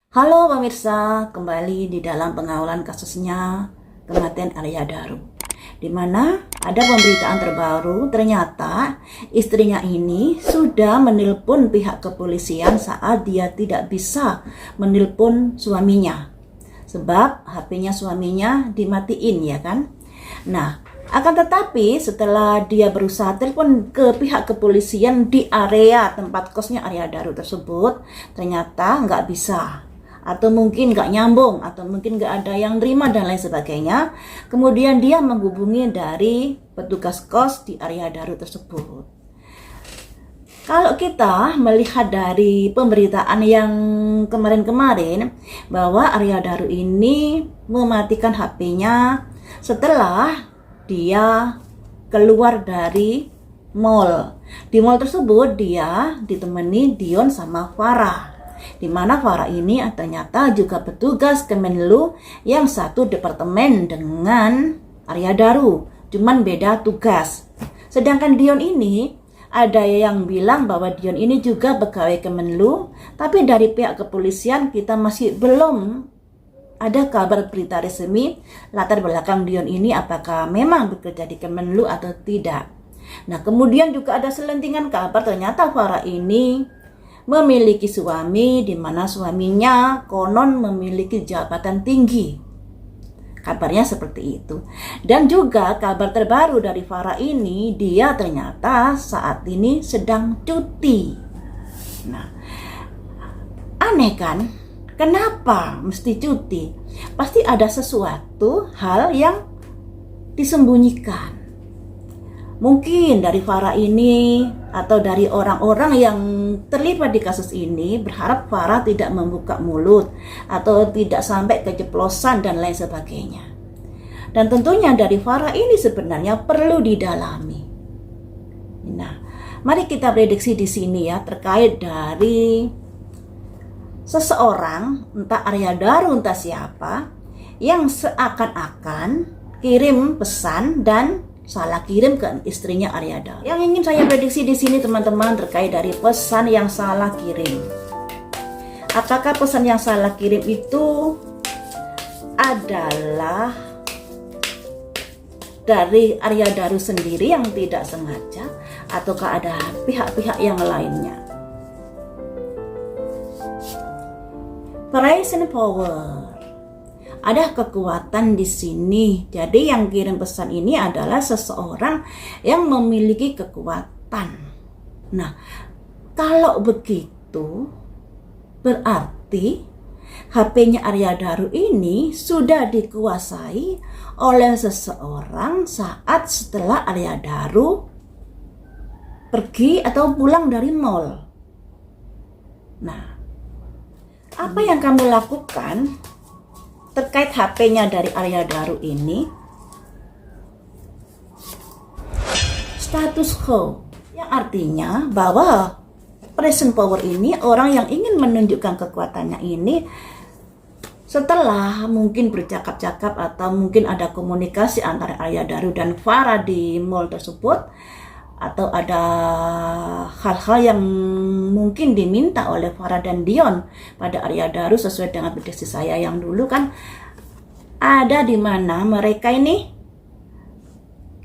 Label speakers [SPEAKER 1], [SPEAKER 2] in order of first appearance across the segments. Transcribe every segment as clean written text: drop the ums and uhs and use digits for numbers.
[SPEAKER 1] Halo pemirsa, kembali di dalam pengawalan kasusnya kematian Arya Daru, di mana ada pemberitaan terbaru. Ternyata istrinya ini sudah menelpon pihak kepolisian saat dia tidak bisa menelpon suaminya, sebab HP-nya suaminya dimatiin, ya kan? Nah, akan tetapi setelah dia berusaha telepon ke pihak kepolisian di area tempat kosnya Arya Daru tersebut, ternyata nggak bisa, atau mungkin nggak nyambung, atau mungkin nggak ada yang terima dan lain sebagainya. Kemudian dia menghubungi dari petugas kos di Arya Daru tersebut. Kalau kita melihat dari pemberitaan yang kemarin-kemarin bahwa Arya Daru ini mematikan HP-nya setelah dia keluar dari mall. Di mall tersebut dia ditemani Dion sama Farah, di mana Farah ini ternyata juga petugas Kemenlu yang satu departemen dengan Arya Daru, cuman beda tugas. Sedangkan Dion ini, ada yang bilang bahwa Dion ini juga pegawai Kemenlu, tapi dari pihak kepolisian kita masih belum ada kabar berita resmi latar belakang Dion ini, apakah memang bekerja di Kemenlu atau tidak. Nah, kemudian juga ada selentingan kabar ternyata Farah ini memiliki suami, di mana suaminya konon memiliki jabatan tinggi. Kabarnya seperti itu. Dan juga kabar terbaru dari Farah ini, dia ternyata saat ini sedang cuti. Nah, aneh kan? Kenapa mesti cuti? Pasti ada sesuatu hal yang disembunyikan. Mungkin dari Farah ini atau dari orang-orang yang terlibat di kasus ini berharap Farah tidak membuka mulut atau tidak sampai keceplosan dan lain sebagainya. Dan tentunya dari Farah ini sebenarnya perlu didalami. Nah, mari kita prediksi di sini ya, terkait dari seseorang, entah Arya Daru entah siapa, yang seakan-akan kirim pesan dan salah kirim ke istrinya Arya Daru. Yang ingin saya prediksi di sini teman-teman terkait dari pesan yang salah kirim. Apakah pesan yang salah kirim itu adalah dari Arya Daru sendiri yang tidak sengaja, ataukah ada pihak-pihak yang lainnya? Present power. Ada kekuatan di sini. Jadi yang kirim pesan ini adalah seseorang yang memiliki kekuatan. Nah, kalau begitu berarti HP-nya Arya Daru ini sudah dikuasai oleh seseorang saat setelah Arya Daru pergi atau pulang dari mall. Nah, apa yang kamu lakukan terkait HP-nya dari Arya Daru ini? Status quo, yang artinya bahwa present power ini orang yang ingin menunjukkan kekuatannya ini setelah mungkin bercakap-cakap atau mungkin ada komunikasi antara Arya Daru dan Farah di mall tersebut, atau ada hal-hal yang mungkin diminta oleh Farah dan Dion pada Arya Daru sesuai dengan prediksi saya yang dulu kan, ada di mana mereka ini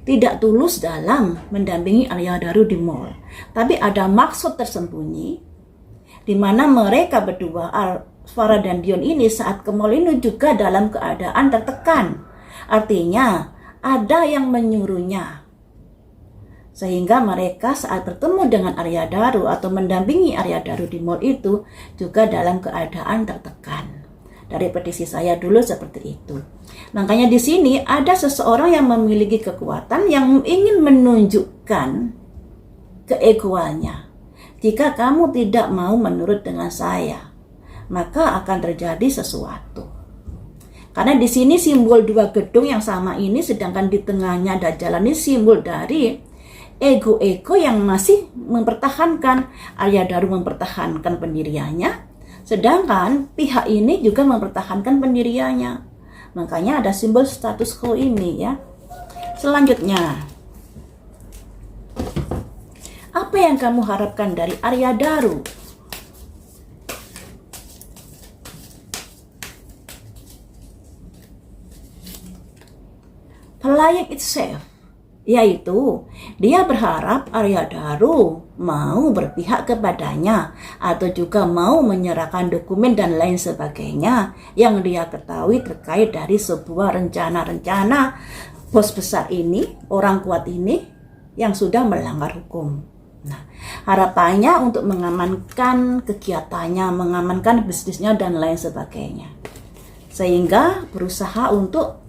[SPEAKER 1] tidak tulus dalam mendampingi Arya Daru di mall, tapi ada maksud tersembunyi di mana mereka berdua, Farah dan Dion ini saat ke mall ini juga dalam keadaan tertekan. Artinya ada yang menyuruhnya, sehingga mereka saat bertemu dengan Arya Daru atau mendampingi Arya Daru di mall itu juga dalam keadaan tertekan. Dari prediksi saya dulu seperti itu. Makanya di sini ada seseorang yang memiliki kekuatan yang ingin menunjukkan keegoannya. Jika kamu tidak mau menurut dengan saya, maka akan terjadi sesuatu. Karena di sini simbol dua gedung yang sama ini, sedangkan di tengahnya ada jalan, ini simbol dari ego-ego yang masih mempertahankan. Arya Daru mempertahankan pendiriannya, sedangkan pihak ini juga mempertahankan pendiriannya. Makanya ada simbol status quo ini ya. Selanjutnya, apa yang kamu harapkan dari Arya Daru? playing it safe, yaitu dia berharap Arya Daru mau berpihak kepadanya atau juga mau menyerahkan dokumen dan lain sebagainya yang dia ketahui terkait dari sebuah rencana-rencana bos besar ini, orang kuat ini yang sudah melanggar hukum. Nah, harapannya untuk mengamankan kegiatannya, mengamankan bisnisnya dan lain sebagainya. Sehingga berusaha untuk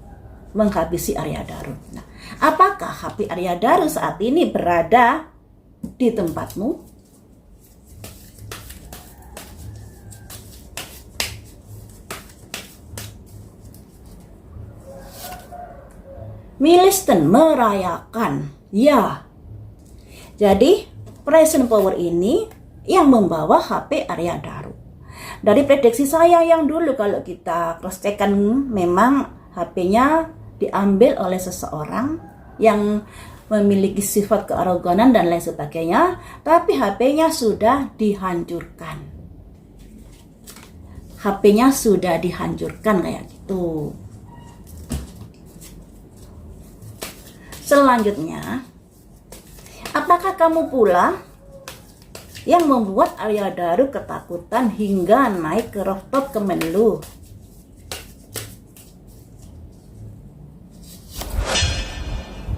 [SPEAKER 1] menghabisi Arya Daru. Nah, apakah HP Arya Daru saat ini berada di tempatmu? Milisten merayakan, ya. Jadi present power ini yang membawa HP Arya Daru. Dari prediksi saya yang dulu, kalau kita cross-check-kan, memang HP-nya diambil oleh seseorang yang memiliki sifat kearoganan dan lain sebagainya, tapi HP-nya sudah dihancurkan. HP-nya sudah dihancurkan kayak gitu. Selanjutnya, apakah kamu pula yang membuat Arya Daru ketakutan hingga naik ke rooftop Kemenlu?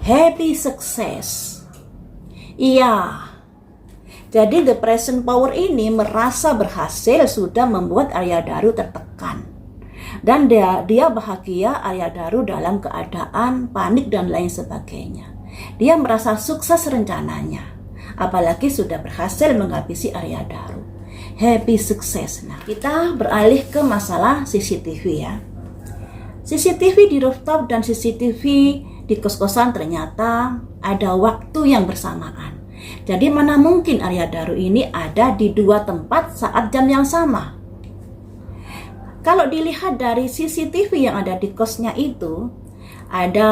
[SPEAKER 1] Happy success. Iya. Jadi the present power ini merasa berhasil sudah membuat Arya Daru tertekan. Dan dia bahagia Arya Daru dalam keadaan panik dan lain sebagainya. Dia merasa sukses rencananya. Apalagi sudah berhasil menghabisi Arya Daru. Happy sukses. Nah, kita beralih ke masalah CCTV ya. CCTV di rooftop dan CCTV di kos-kosan ternyata ada waktu yang bersamaan. Jadi mana mungkin Arya Daru ini ada di dua tempat saat jam yang sama? Kalau dilihat dari CCTV yang ada di kosnya itu, ada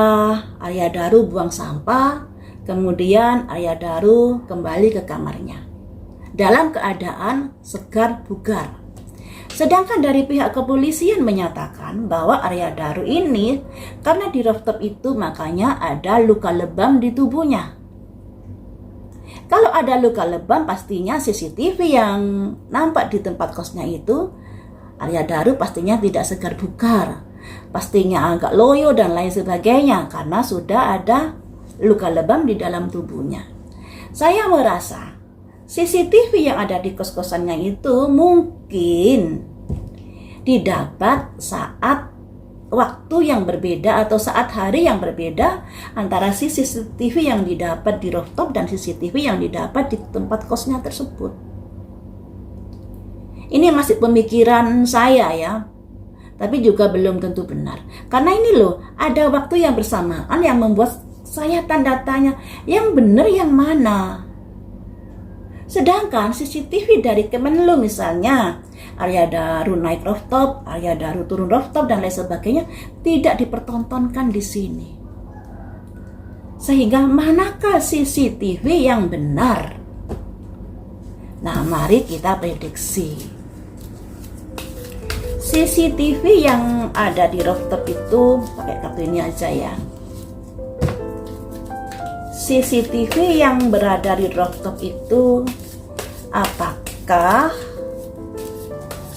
[SPEAKER 1] Arya Daru buang sampah, kemudian Arya Daru kembali ke kamarnya dalam keadaan segar bugar. Sedangkan dari pihak kepolisian menyatakan bahwa Arya Daru ini karena di rooftop itu makanya ada luka lebam di tubuhnya. Kalau ada luka lebam, pastinya CCTV yang nampak di tempat kosnya itu, Arya Daru pastinya tidak segar bugar, pastinya agak loyo dan lain sebagainya karena sudah ada luka lebam di dalam tubuhnya. Saya merasa CCTV yang ada di kos-kosannya itu mungkin didapat saat waktu yang berbeda atau saat hari yang berbeda antara CCTV yang didapat di rooftop dan CCTV yang didapat di tempat kosnya tersebut. Ini masih pemikiran saya ya, tapi juga belum tentu benar. Karena ini loh, ada waktu yang bersamaan yang membuat saya tanda tanya, yang benar yang mana? Sedangkan CCTV dari Kemenlu misalnya, Arya Daru naik rooftop, Arya Daru turun rooftop dan lain sebagainya tidak dipertontonkan di sini. Sehingga manakah CCTV yang benar? Nah, mari kita prediksi. CCTV yang ada di rooftop itu, pakai kartu ini aja ya. CCTV yang berada di rooftop itu apakah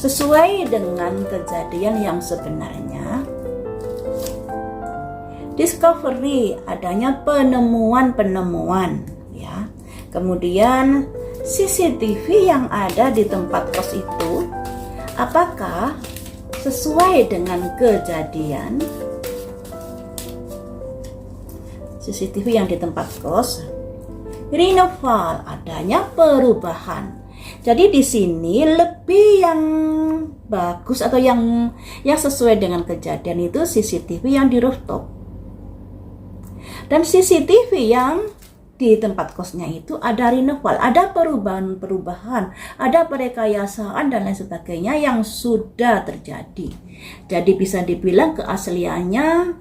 [SPEAKER 1] sesuai dengan kejadian yang sebenarnya? Discovery, adanya penemuan-penemuan ya. Kemudian CCTV yang ada di tempat kos itu apakah sesuai dengan kejadian? CCTV yang di tempat kos, renoval, adanya perubahan. Jadi di sini lebih yang bagus atau yang sesuai dengan kejadian itu CCTV yang di rooftop. Dan CCTV yang di tempat kosnya itu ada renoval, ada perubahan-perubahan, ada perekayasaan dan lain sebagainya yang sudah terjadi. Jadi bisa dibilang keasliannya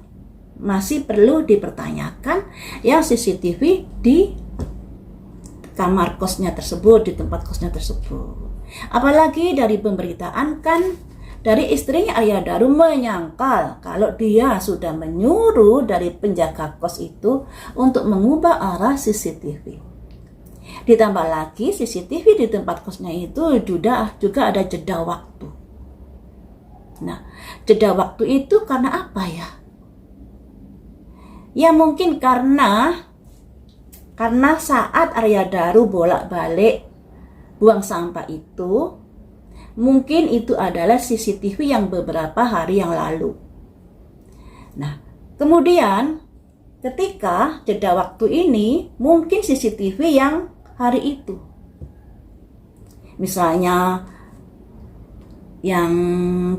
[SPEAKER 1] masih perlu dipertanyakan yang CCTV di kamar kosnya tersebut, di tempat kosnya tersebut. Apalagi dari pemberitaan kan dari istrinya Arya Daru menyangkal kalau dia sudah menyuruh dari penjaga kos itu untuk mengubah arah CCTV. Ditambah lagi CCTV di tempat kosnya itu juga ada jeda waktu. Nah, jeda waktu itu karena apa ya? Ya mungkin karena saat Arya Daru bolak-balik buang sampah itu, mungkin itu adalah CCTV yang beberapa hari yang lalu. Nah, kemudian ketika jeda waktu ini, mungkin CCTV yang hari itu. Misalnya yang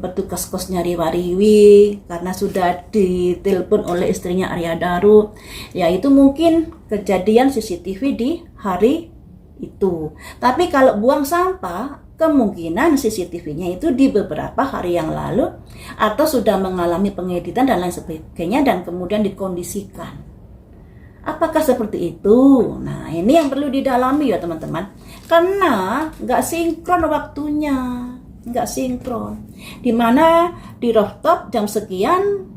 [SPEAKER 1] petugas kosnya riwa-riwi karena sudah ditelepon oleh istrinya Arya Daru, yaitu mungkin kejadian CCTV di hari itu. Tapi kalau buang sampah, kemungkinan CCTV-nya itu di beberapa hari yang lalu atau sudah mengalami pengeditan dan lain sebagainya dan kemudian dikondisikan. Apakah seperti itu? Nah, ini yang perlu didalami ya teman-teman. Karena nggak sinkron waktunya, nggak sinkron. Dimana di rooftop jam sekian,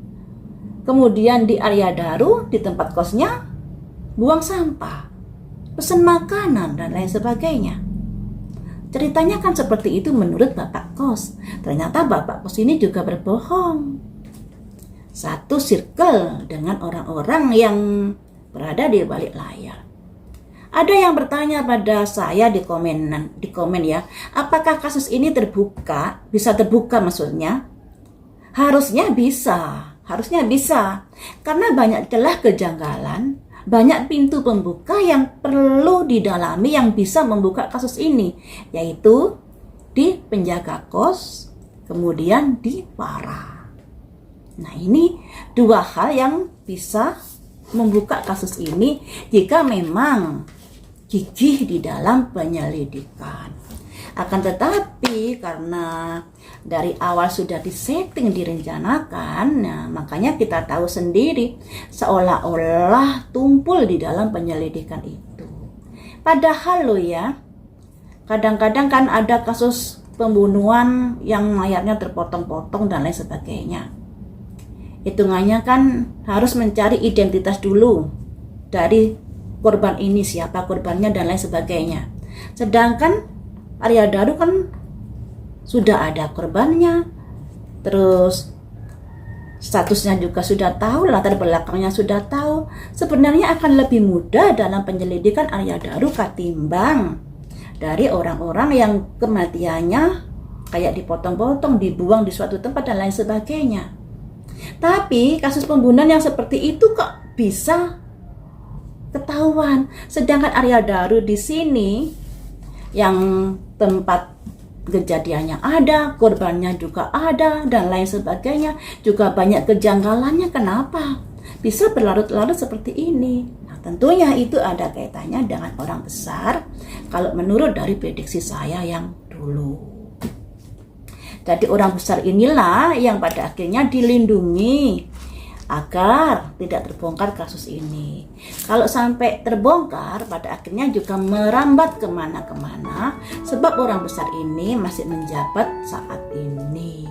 [SPEAKER 1] kemudian di Arya Daru di tempat kosnya buang sampah, pesan makanan dan lain sebagainya. Ceritanya kan seperti itu menurut bapak kos. Ternyata bapak kos ini juga berbohong. Satu circle dengan orang-orang yang berada di balik layar. Ada yang bertanya pada saya di komen ya, apakah kasus ini bisa terbuka maksudnya? Harusnya bisa. Karena banyak celah kejanggalan, banyak pintu pembuka yang perlu didalami yang bisa membuka kasus ini, yaitu di penjaga kos, kemudian di Farah. Nah, ini dua hal yang bisa membuka kasus ini jika memang gigih di dalam penyelidikan. Akan tetapi karena dari awal sudah disetting, direncanakan, nah makanya kita tahu sendiri seolah-olah tumpul di dalam penyelidikan itu. Padahal loh ya, kadang-kadang kan ada kasus pembunuhan yang mayatnya terpotong-potong dan lain sebagainya. Hitungannya kan harus mencari identitas dulu dari korban ini, siapa korbannya dan lain sebagainya. Sedangkan Arya Daru kan sudah ada korbannya, terus statusnya juga sudah tahu, latar belakangnya sudah tahu. Sebenarnya akan lebih mudah dalam penyelidikan Arya Daru ketimbang dari orang-orang yang kematiannya kayak dipotong-potong, dibuang di suatu tempat dan lain sebagainya. Tapi kasus pembunuhan yang seperti itu kok bisa ketahuan. Sedangkan Arya Daru di sini yang tempat kejadiannya ada, korbannya juga ada dan lain sebagainya, juga banyak kejanggalannya. Kenapa bisa berlarut-larut seperti ini? Nah, tentunya itu ada kaitannya dengan orang besar kalau menurut dari prediksi saya yang dulu. Jadi orang besar inilah yang pada akhirnya dilindungi agar tidak terbongkar kasus ini. Kalau sampai terbongkar, pada akhirnya juga merambat kemana-kemana, sebab orang besar ini masih menjabat saat ini.